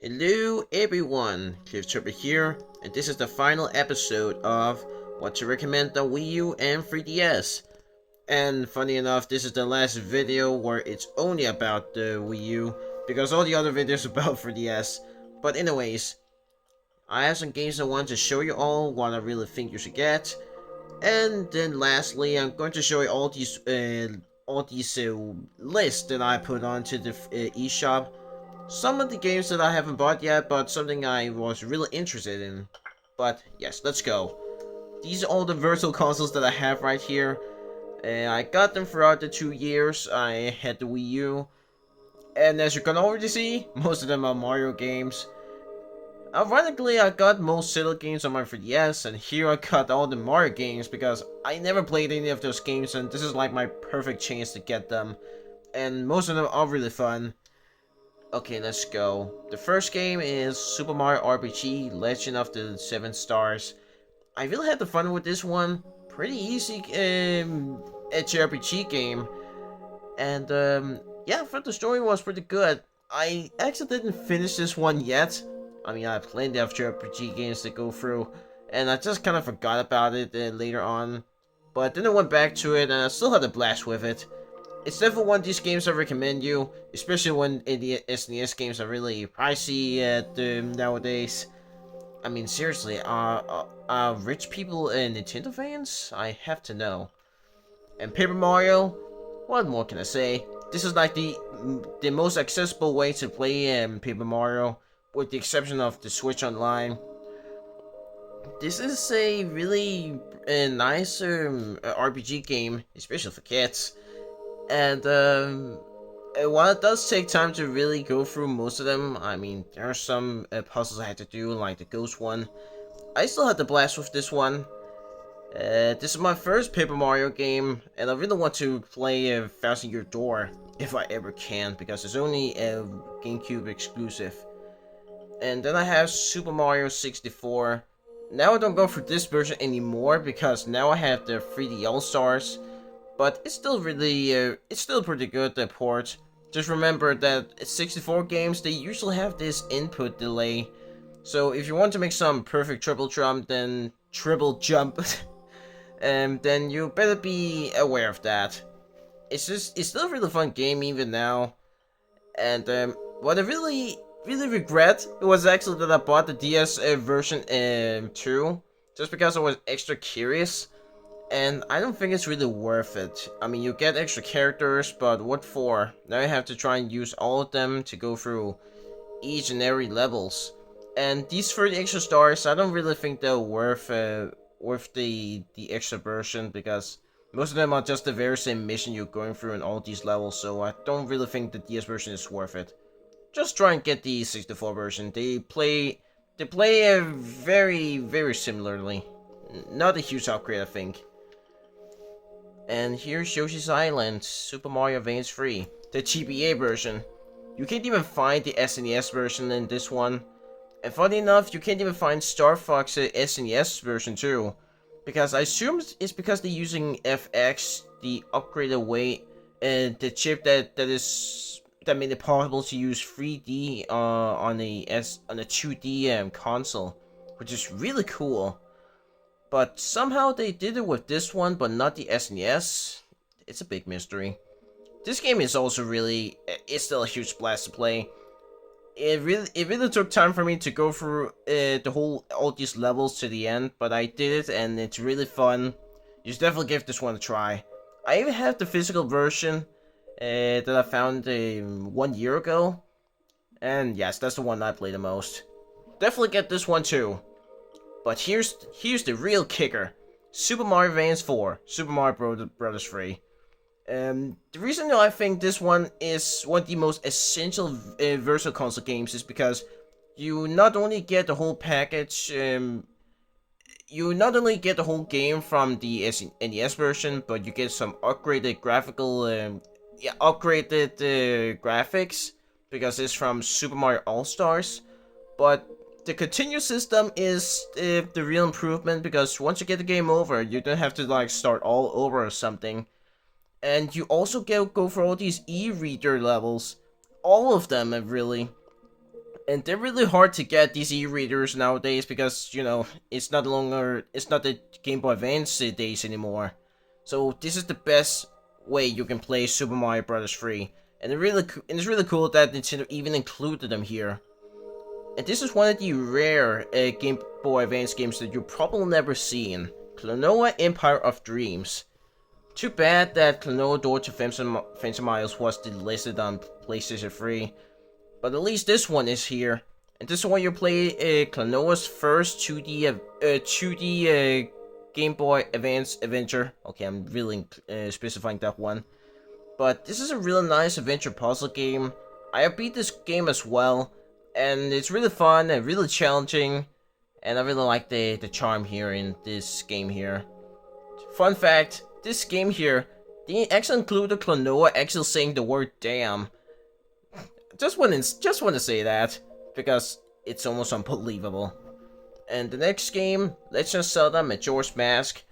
Hello everyone, Clifftrooper here, and this is the final episode of what to recommend on Wii U and 3DS. And funny enough, this is the last video where it's only about the Wii U, because all the other videos are about 3DS. But anyways, I have some games I want to show you all, what I really think you should get. And then lastly, I'm going to show you all these lists that I put onto the eShop. Some of the games that I haven't bought yet, but something I was really interested in. But yes, let's go. These are all the virtual consoles that I have right here. I got them throughout the 2 years I had the Wii U. And as you can already see, most of them are Mario games. Ironically, I got most Zelda games on my 3DS, and here I got all the Mario games because I never played any of those games, and this is like my perfect chance to get them. And most of them are really fun. Okay, let's go. The first game is Super Mario RPG Legend of the Seven Stars. I really had the fun with this one. Pretty easy edge RPG game. And yeah, I thought the story was pretty good. I actually didn't finish this one yet. I mean, I have plenty of JRPG games to go through. And I just kind of forgot about it later on. But then I went back to it and I still had a blast with it. It's definitely one of these games I recommend you, especially when the SNES games are really pricey nowadays. I mean, seriously, are rich people Nintendo fans? I have to know. And Paper Mario, what more can I say? This is like the most accessible way to play Paper Mario, with the exception of the Switch Online. This is a really nice RPG game, especially for kids. And while it does take time to really go through most of them, I mean, there are some puzzles I had to do, like the ghost one. I still had the blast with this one. This is my first Paper Mario game, and I really want to play Thousand Year Door, if I ever can, because it's only a GameCube exclusive. And then I have Super Mario 64. Now I don't go for this version anymore, because now I have the 3D All-Stars. But it's still really, it's still pretty good, the port. Just remember that 64 games, they usually have this input delay. So if you want to make some perfect triple jump, then then you better be aware of that. It's still a really fun game even now. And what I really regret was actually that I bought the DS version too, just because I was extra curious. And I don't think it's really worth it. I mean, you get extra characters, but what for? Now you have to try and use all of them to go through each and every levels. And these 30 extra stars, I don't really think they're worth the extra version, because most of them are just the very same mission you're going through in all these levels, so I don't really think the DS version is worth it. Just try and get the 64 version. They play very similarly. Not a huge upgrade, I think. And here's Yoshi's Island, Super Mario Advance 3, the GBA version. You can't even find the SNES version in this one. And funny enough, you can't even find Star Fox SNES version too. Because I assume it's because they're using FX, the upgraded way, and the chip that made it possible to use 3D on a 2D console, which is really cool. But somehow they did it with this one, but not the SNES. It's a big mystery. This game is also it's still a huge blast to play. It really took time for me to go through all these levels to the end, but I did it, and it's really fun. You should definitely give this one a try. I even have the physical version that I found 1 year ago, and yes, that's the one I play the most. Definitely get this one too. But here's the real kicker. Super Mario Advance 4, Super Mario Bros. 3. The reason I think this one is one of the most essential virtual console games is because you not only get the whole package, you not only get the whole game from the NES version, but you get some upgraded graphics, because it's from Super Mario All-Stars. But the continuous system is the real improvement, because once you get the game over, you don't have to like start all over or something. And you also go for all these e-reader levels, all of them really. And they're really hard to get, these e-readers nowadays, because, you know, it's not the Game Boy Advance days anymore. So this is the best way you can play Super Mario Bros. 3. And it's really cool that Nintendo even included them here. And this is one of the rare Game Boy Advance games that you've probably never seen. Klonoa Empire of Dreams. Too bad that Klonoa Door to Phantom Miles was delisted on PlayStation 3. But at least this one is here. And this is where you play Klonoa's first 2D Game Boy Advance adventure. Okay, I'm really specifying that one. But this is a really nice adventure puzzle game. I have beat this game as well. And it's really fun and really challenging. And I really like the charm here in this game here. Fun fact, this game here, they actually included Klonoa actually saying the word damn. Just want to say that, because it's almost unbelievable. And the next game, Legend of Zelda Majora's Mask.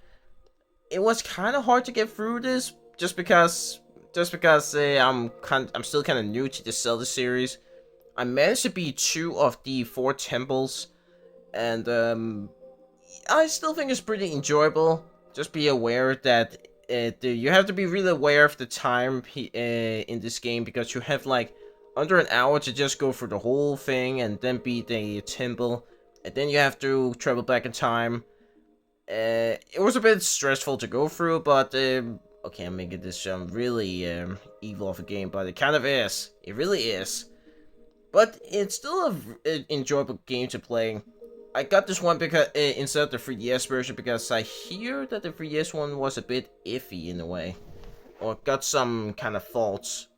It was kind of hard to get through this, just because I'm still kind of new to the Zelda series. I managed to beat 2 of the 4 temples, and I still think it's pretty enjoyable. Just be aware that you have to be really aware of the time in this game, because you have like under an hour to just go through the whole thing and then beat the temple, and then you have to travel back in time. It was a bit stressful to go through, but okay, I'm making this really evil of a game, but it kind of is. It really is. But it's still an enjoyable game to play. I got this one because instead of the 3DS version, because I hear that the 3DS one was a bit iffy in a way, or got some kind of faults.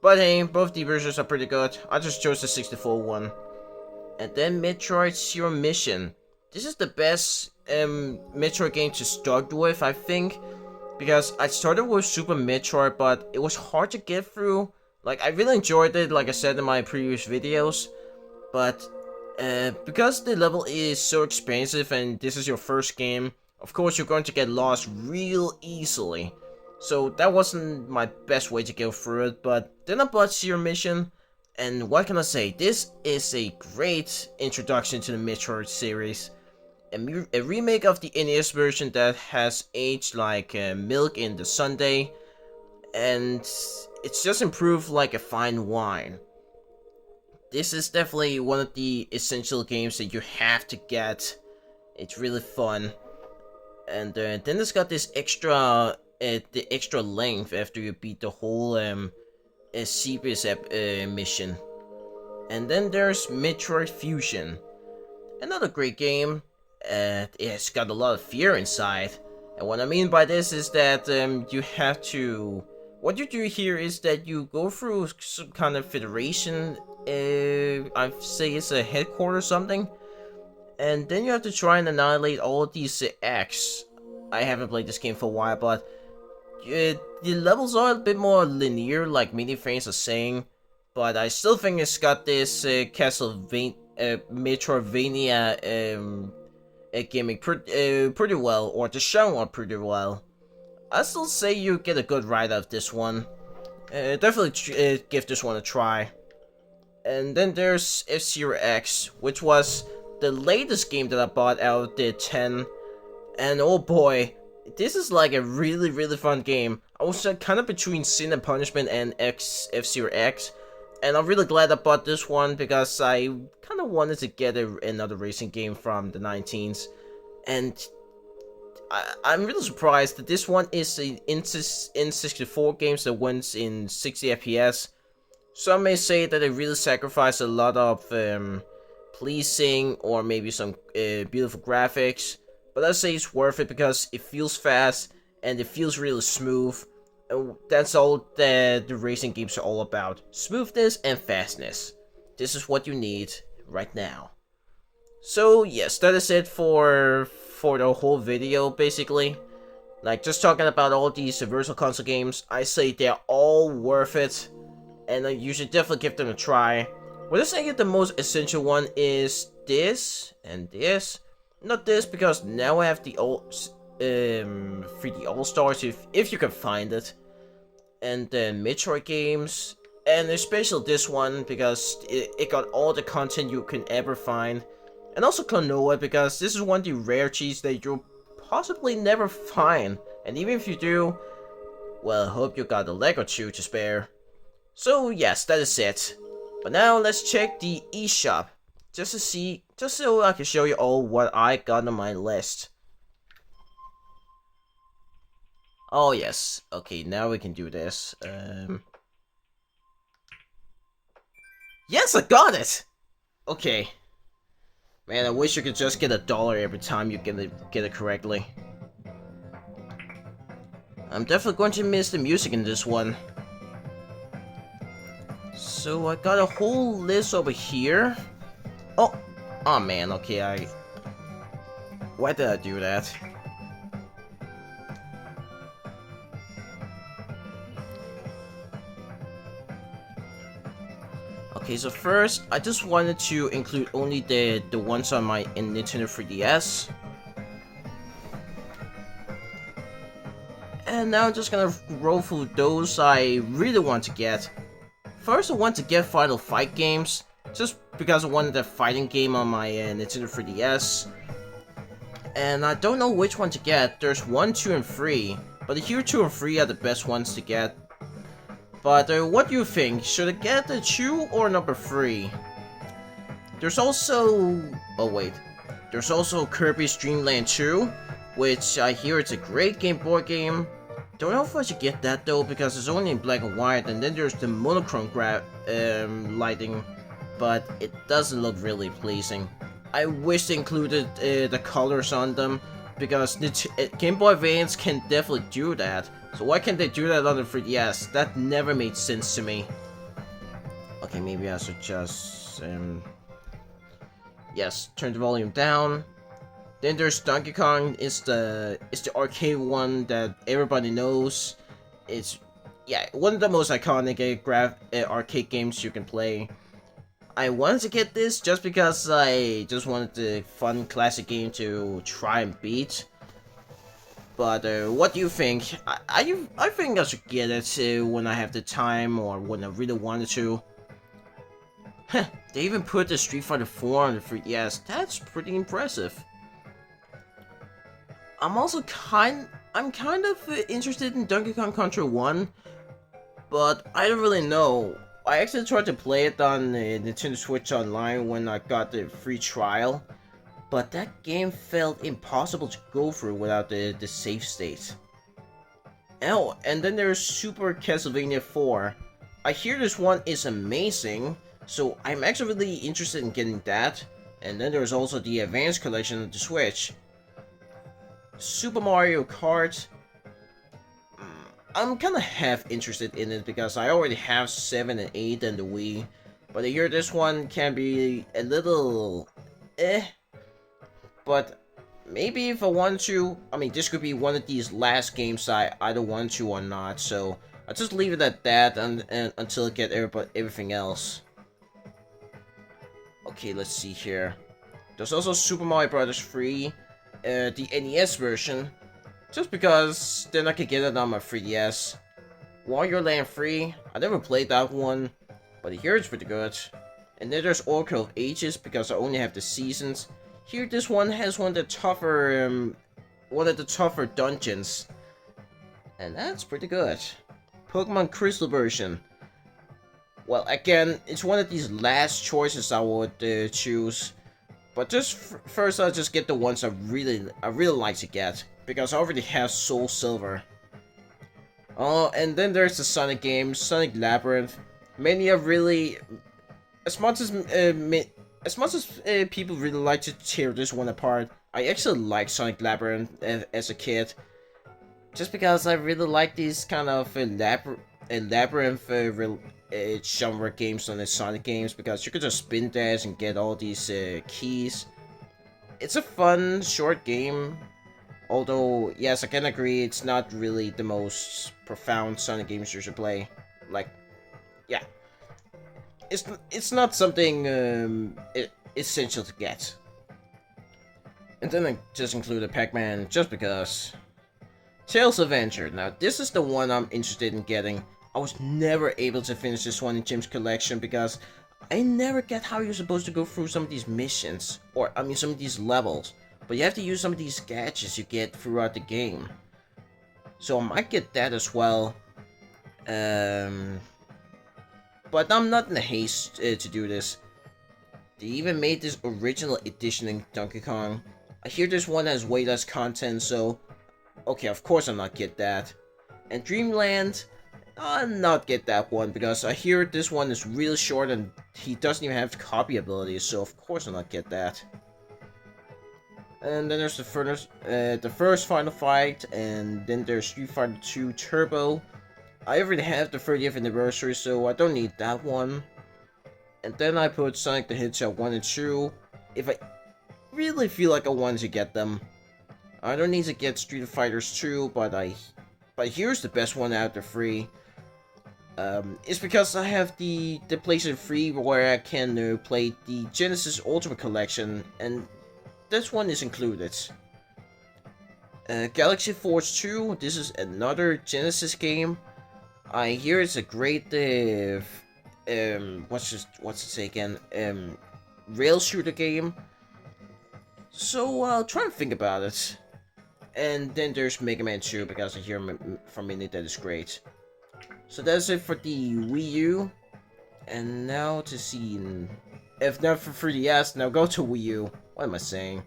But hey, both the versions are pretty good. I just chose the 64 one. And then Metroid Zero Mission. This is the best Metroid game to start with, I think. Because I started with Super Metroid, but it was hard to get through. Like, I really enjoyed it, like I said in my previous videos. But because the level is so expensive and this is your first game, of course you're going to get lost real easily. So that wasn't my best way to go through it, but then I bought Zero Mission, and what can I say, this is a great introduction to the Metroid series. A remake of the NES version that has aged like milk in the sundae, and it's just improved like a fine wine. This is definitely one of the essential games that you have to get. It's really fun. And then it's got this extra the extra length after you beat the whole Seabeast mission. And then there's Metroid Fusion. Another great game. It's got a lot of fear inside. And what I mean by this is that you have to... What you do here is that you go through some kind of federation. I'd say it's a headquarters or something. And then you have to try and annihilate all of these acts. I haven't played this game for a while, but the levels are a bit more linear, like Miniframes are saying. But I still think it's got this Metroidvania gimmick pretty well, or the genre pretty well. I still say you get a good ride out of this one. Definitely give this one a try. And then there's F-Zero X, which was the latest game that I bought out of the 10. And oh boy, this is like a really, really fun game. I was kind of between Sin and Punishment and F-Zero X. And I'm really glad I bought this one because I kind of wanted to get another racing game from the 19s. And I'm really surprised that this one is an N64 game that runs in 60 FPS. Some may say that it really sacrificed a lot of pleasing or maybe some beautiful graphics. But I say it's worth it because it feels fast and it feels really smooth. And that's all that the racing games are all about. Smoothness and fastness. This is what you need right now. So yes, that is it for the whole video basically. Like just talking about all these Virtual Console games, I say they're all worth it. And you should definitely give them a try. What I say the most essential one is this and this. Not this because now I have the old 3D All-Stars if you can find it. And then Metroid games. And especially this one because it got all the content you can ever find. And also Klonoa because this is one of the rare cheats that you'll possibly never find. And even if you do, well, hope you got a leg or two to spare. So yes, that is it. But now let's check the eShop. Just so I can show you all what I got on my list. Oh yes, okay, now we can do this. Yes, I got it! Okay. Man, I wish you could just get $1 every time you get it correctly. I'm definitely going to miss the music in this one. So I got a whole list over here. Oh man, okay, why did I do that? Okay, so first, I just wanted to include only the ones on my Nintendo 3DS. And now I'm just gonna roll through those I really want to get. First, I want to get Final Fight games, just because I wanted the fighting game on my Nintendo 3DS. And I don't know which one to get. There's 1, 2, and 3, but here 2 and 3 are the best ones to get. But what do you think? Should I get the 2 or number 3? There's also... oh wait. There's also Kirby's Dream Land 2, which I hear it's a great Game Boy game. Don't know if I should get that though, because it's only in black and white, and then there's the monochrome lighting, but it doesn't look really pleasing. I wish they included the colors on them, because Game Boy Advance can definitely do that. So why can't they do that on the 3DS? That never made sense to me. Okay, maybe I should just... yes, turn the volume down. Then there's Donkey Kong. It's the arcade one that everybody knows. It's, yeah, one of the most iconic arcade games you can play. I wanted to get this just because I just wanted the fun classic game to try and beat. But what do you think? I think I should get it when I have the time or when I really wanted to. Heh, they even put the Street Fighter 4 on the 3DS. That's pretty impressive. I'm also kind of interested in Donkey Kong Country 1, but I don't really know. I actually tried to play it on Nintendo Switch Online when I got the free trial, but that game felt impossible to go through without the save state. Oh, and then there's Super Castlevania 4. I hear this one is amazing, so I'm actually really interested in getting that. And then there's also the Advanced Collection of the Switch. Super Mario Kart. I'm kind of half interested in it because I already have 7 and 8 and the Wii. But I hear this one can be a little... But maybe if I want to... I mean, this could be one of these last games I either want to or not. So I'll just leave it at that until I get everything else. Okay, let's see here. There's also Super Mario Bros. 3. The NES version, just because then I could get it on my 3DS. Wario Land 3, I never played that one, but here it's pretty good. And then there's Oracle of Ages, because I only have the seasons. Here this one has one of the tougher dungeons, and that's pretty good. Pokemon Crystal version. Well, again, it's one of these last choices I would choose. But just first, I'll just get the ones I really like to get, because I already have Soul Silver. Oh, and then there's the Sonic games, Sonic Labyrinth. Many are really, as much as people really like to tear this one apart, I actually like Sonic Labyrinth as a kid, just because I really like these kind of labyrinth genre games on the Sonic games, because you could just spin dash and get all these keys. It's a fun, short game, although, yes, I can agree, it's not really the most profound Sonic games you should play. Like, yeah. It's not something essential to get. And then I just included Pac-Man just because. Tails Adventure. Now, this is the one I'm interested in getting. I was never able to finish this one in Jim's collection because I never get how you're supposed to go through some of these missions, or I mean some of these levels, but you have to use some of these gadgets you get throughout the game. So I might get that as well. But I'm not in a haste to do this. They even made this original edition in Donkey Kong. I hear this one has way less content, so okay, of course I'm not get that. And Dreamland, I'll not get that one because I hear this one is really short and he doesn't even have copy abilities, so of course I'll not get that. And then there's the first Final Fight, and then there's Street Fighter 2 Turbo. I already have the 30th anniversary, so I don't need that one. And then I put Sonic the Hedgehog 1 and 2, if I really feel like I want to get them. I don't need to get Street Fighters 2, but here's the best one out of the three. It's because I have the PlayStation 3 where I can play the Genesis Ultimate Collection, and this one is included. Galaxy Force 2, this is another Genesis game. I hear it's a great, what's it say again? Rail shooter game. So I'll try and think about it. And then there's Mega Man 2, because I hear from many that is great. So that's it for the Wii U. And now to see, if not for 3DS, now go to Wii U. What am I saying?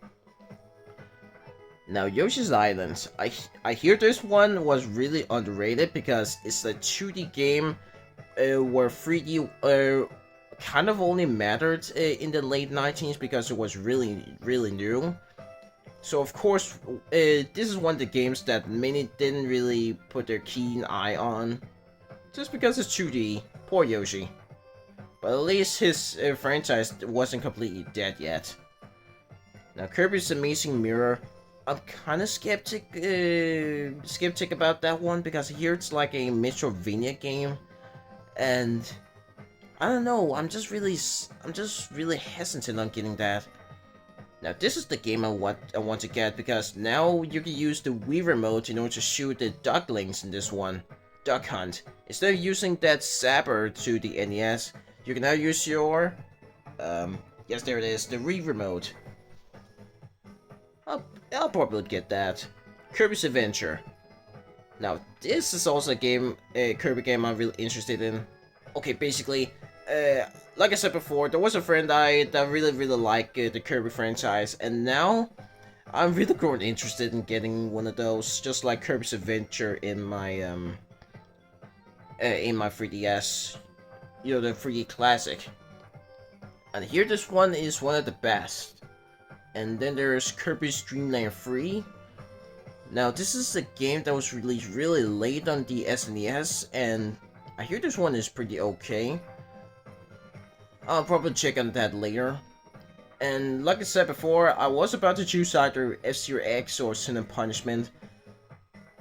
Now, Yoshi's Island. I hear this one was really underrated because it's a 2D game where 3D kind of only mattered in the late 90s because it was really new. So of course, this is one of the games that many didn't really put their keen eye on, just because it's 2D. Poor Yoshi. But at least his franchise wasn't completely dead yet. Now, Kirby's Amazing Mirror. I'm kind of skeptic about that one because here it's like a Metroidvania game, and I don't know. I'm just really hesitant on getting that. Now this is the game I want to get because now you can use the Wii remote in order to shoot the ducklings in this one. Duck Hunt. Instead of using that saber to the NES, you can now use your yes, there it is, the Wii remote. I'll probably get that. Kirby's Adventure. Now, this is also a Kirby game I'm really interested in. Okay, basically, like I said before, there was a friend that really liked the Kirby franchise, and now I'm really growing interested in getting one of those, just like Kirby's Adventure in my 3DS, you know, the 3D Classic. And here, this one is one of the best. And then there's Kirby's Dream Land 3. Now, this is a game that was released really late on the SNES, and I hear this one is pretty okay. I'll probably check on that later. And like I said before, I was about to choose either F-Zero X or Sin and Punishment.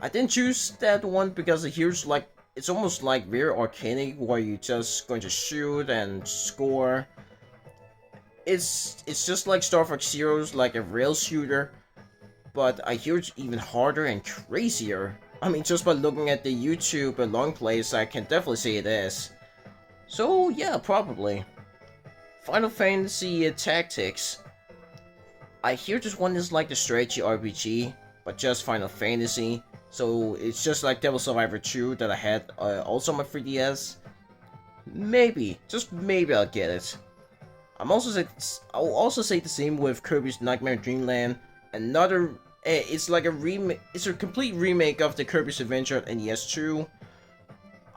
I didn't choose that one because here's like, it's almost like very arcade where you're just going to shoot and score. It's just like Star Fox Zero's, like a rail shooter, but I hear it's even harder and crazier. I mean, just by looking at the YouTube long plays, I can definitely say it is. So yeah, probably. Final Fantasy Tactics. I hear this one is like the strategy RPG, but just Final Fantasy. So it's just like Devil Survivor 2 that I had also on my 3DS. Maybe, just maybe I'll get it. I'll also say the same with Kirby's Nightmare Dreamland. Another, it's like a remake. It's a complete remake of the Kirby's Adventure on NES 2.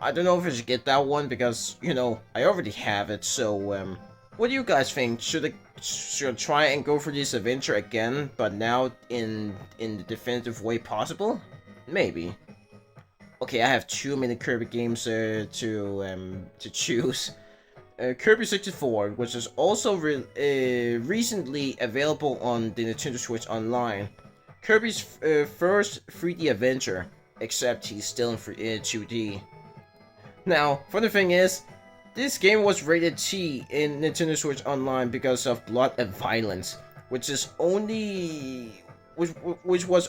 I don't know if I should get that one because, you know, I already have it. So, what do you guys think? Should I try and go for this adventure again, but now in the definitive way possible? Maybe. Okay, I have too many Kirby games to choose. Kirby 64, which is also recently available on the Nintendo Switch Online. Kirby's first 3D adventure, except he's still in 2D. Now, funny thing is, this game was rated T in Nintendo Switch Online because of blood and violence, which was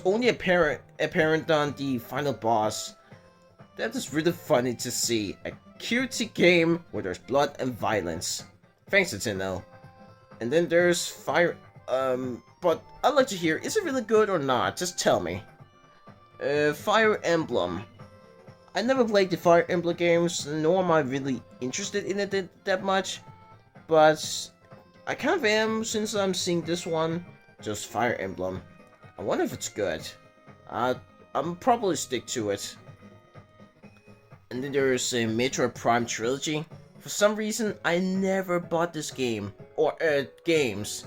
only apparent on the final boss. That is really funny to see. A cutesy game where there's blood and violence. Thanks, Nintendo. And then there's Fire... but I'd like to hear, is it really good or not? Just tell me. Fire Emblem. I never played the Fire Emblem games, nor am I really interested in it that much. But I kind of am since I'm seeing this one. Just Fire Emblem. I wonder if it's good. I'm probably stick to it. And then there's a Metroid Prime Trilogy. For some reason, I never bought this game. Or, games.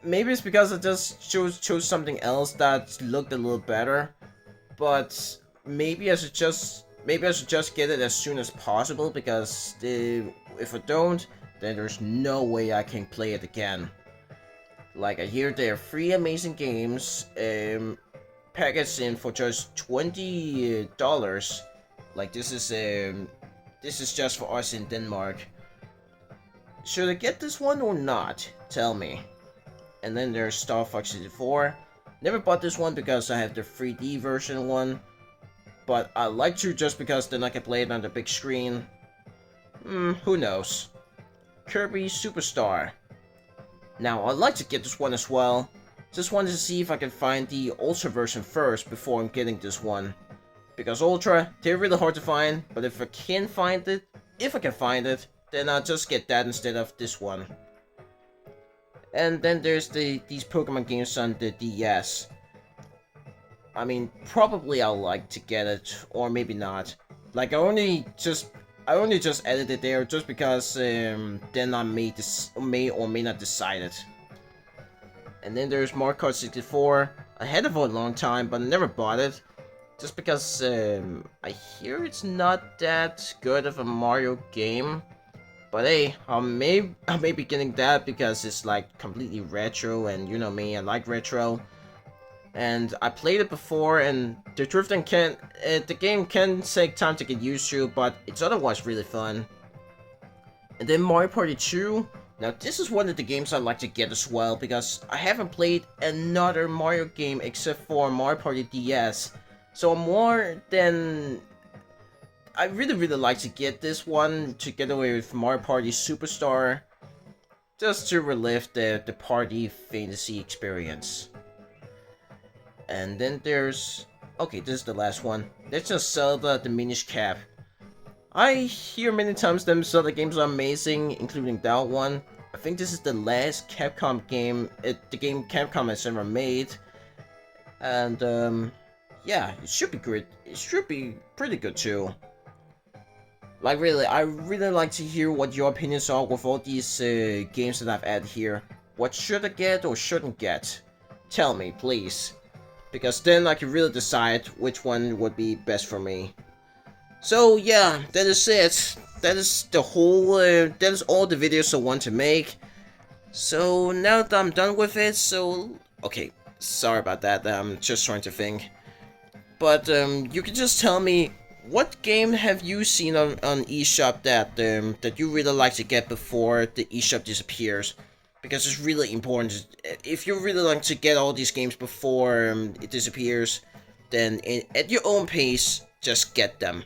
Maybe it's because I just chose something else that looked a little better. But maybe I should just get it as soon as possible, because if I don't, then there's no way I can play it again. Like, I hear there are 3 amazing games packaged in for just $20. Like, this is just for us in Denmark. Should I get this one or not? Tell me. And then there's Star Fox 64. Never bought this one because I have the 3D version one. But I like to just because then I can play it on the big screen. Who knows. Kirby Superstar. Now, I'd like to get this one as well. Just wanted to see if I can find the Ultra version first before I'm getting this one. Because Ultra, they're really hard to find. But if I can find it, then I'll just get that instead of this one. And then there's these Pokemon games on the DS. I mean, probably I'll like to get it, or maybe not. Like, I only just added it there just because then I may or may not decide it. And then there's Mario Kart 64. I had it for a long time, but I never bought it. Just because I hear it's not that good of a Mario game. But hey, I may be getting that because it's like completely retro, and you know me, I like retro. And I played it before, and the drifting the game can take time to get used to, but it's otherwise really fun. And then Mario Party 2. Now this is one of the games I'd like to get as well, because I haven't played another Mario game except for Mario Party DS. So I really like to get this one together with Mario Party Superstar, just to relive the party fantasy experience. And then there's... okay, this is the last one. There's just Zelda the Minish Cap. I hear many times them Zelda games are amazing, including that one. I think this is the last Capcom game, the game Capcom has ever made. And yeah, it should be good. It should be pretty good too. Like, really, I really like to hear what your opinions are with all these games that I've added here. What should I get or shouldn't get? Tell me, please. Because then I can really decide which one would be best for me. So yeah, that is it. That is the whole, that is all the videos I want to make. So now that I'm done with it, okay, sorry about that, I'm just trying to think. But you can just tell me, what game have you seen on eShop that you really like to get before the eShop disappears? Because it's really important. If you really like to get all these games before it disappears, then at your own pace, just get them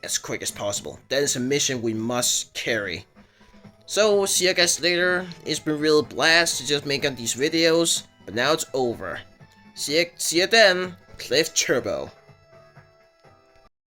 as quick as possible. That is a mission we must carry. So, see you guys later. It's been real blast to just make up these videos, but now it's over. See you then, Cliff Turbo.